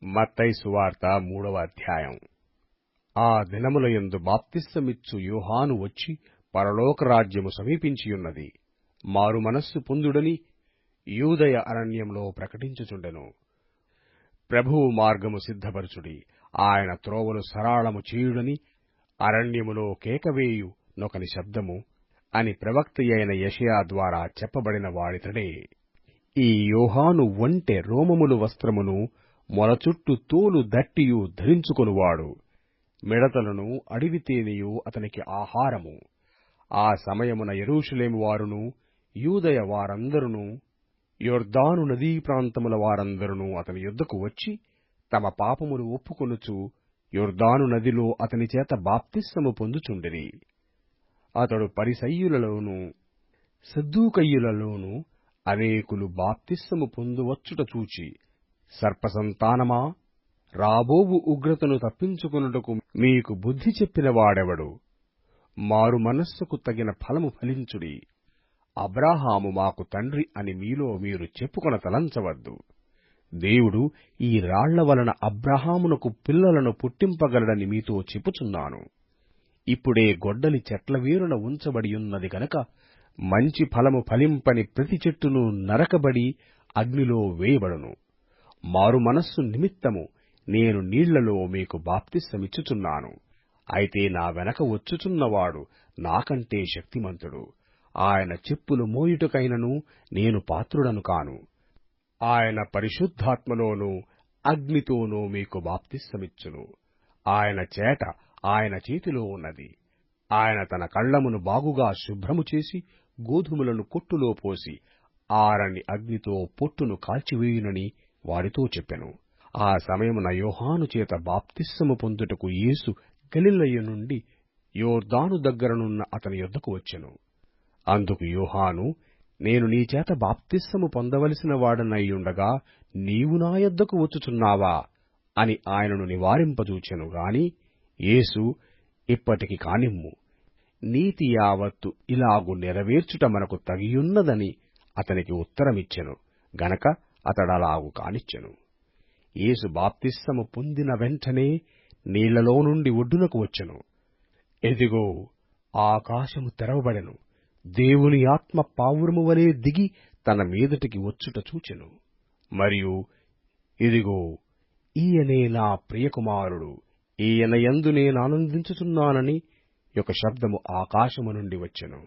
మత్తయి సువార్త 3వ అధ్యాయం. ఆ దినములయందు బాప్తిస్మమిచ్చు యోహాను వచ్చి, పరలోక రాజ్యము సమీపించియున్నది, మారుమనస్సు పొందుడని యూదయ అరణ్యంలో ప్రకటించుచుండెను. ప్రభువు మార్గము సిద్ధపరచుడి, ఆయన త్రోవలు సరళము చేయుడని అరణ్యములో కేకవేయు నొకని శబ్దము అని ప్రవక్తయైన యెషయా ద్వారా చెప్పబడిన వాడితడే. ఈ యోహాను ఒంటె రోమములు వస్త్రమును, మొలచుట్టు తోలు దట్టియు ధరించుకొనువాడు. మిడతలను, అడవి తేనెయు అతనికి ఆహారము. ఆ సమయమున యెరూషలేము వారును, యూదయ వారందరును, యొర్దాను నదీ ప్రాంతముల వారందరును అతని యొద్దకు వచ్చి, తమ పాపములు ఒప్పుకొనుచు యొర్దాను నదిలో అతని చేత బాప్తిస్మము పొందుచుండిరి. అతడు పరిసయ్యులలోనూ సద్దూకయ్యులలోనూ అనేకులు బాప్తిస్మము పొందువచ్చుట చూచి, సర్పసంతానమా, రాబోవు ఉగ్రతను తప్పించుకొనుటకు మీకు బుద్ధి చెప్పిన వాడెవడు? మారు మనస్సుకు తగిన ఫలము ఫలించుడి. అబ్రాహాము మాకు తండ్రి అని మీలో మీరు చెప్పుకొన తలంచవద్దు. దేవుడు ఈ రాళ్ల వలన అబ్రాహామునకు పిల్లలను పుట్టింపగలడని మీతో చెప్పుచున్నాను. ఇప్పుడే గొడ్డలి చెట్ల వేరున ఉంచబడియున్నది గనక మంచి ఫలము ఫలింపని ప్రతి చెట్టును నరకబడి అగ్నిలో వేయబడును. మారు మనస్సు నిమిత్తము నేను నీళ్లలో మీకు బాప్తిస్మమిచ్చుచున్నాను. అయితే నా వెనక వచ్చుచున్నవాడు నాకంటే శక్తిమంతుడు. ఆయన చెప్పులు మోయుటకైనను నేను పాత్రుడను కాను. ఆయన పరిశుద్ధాత్మలోనూ అగ్నితోనూ మీకు బాప్తిస్మమిచ్చును. ఆయన చేట ఆయన చేతిలో ఉన్నది. ఆయన తన కళ్ళమును బాగుగా శుభ్రము చేసి గోధుమలను కొట్టులో పోసి ఆరని అగ్నితో పొట్టును కాల్చివేయునని వారితో చెప్పెను. ఆ సమయమున యోహాను చేత బాప్తిస్మము పొందుటకు యేసు గలిలయ నుండి యొర్దాను దగ్గరనున్న అతని యొద్దకు వచ్చెను. అందుకు యోహాను, నేను నీ చేత బాప్తిస్మము పొందవలసిన వాడనయ్యుండగా నీవు నా యొద్దకు వచ్చుచున్నావా అని ఆయనను నివారింపజూచెను గాని, యేసు, ఇప్పటికి కానిమ్ము, నీతి యావత్తు ఇలాగు నెరవేర్చుట మనకు తగియున్నదని అతనికి ఉత్తరమిచ్చెను గనక అతడలాగు కానిచ్చెను. యేసు బాప్తిస్మము పొందిన వెంటనే నీళ్లలో నుండి ఒడ్డునకు వచ్చెను. ఎదిగో, ఆకాశము తెరవబడెను. దేవుని ఆత్మ పావురము వలె దిగి తన మీదటికి వచ్చుట చూచెను. మరియు ఇదిగో, ఈయనే నా ప్రియకుమారుడు, ఈయన యందు నేనానందించుచున్నానని ఒక శబ్దము ఆకాశము నుండి వచ్చెను.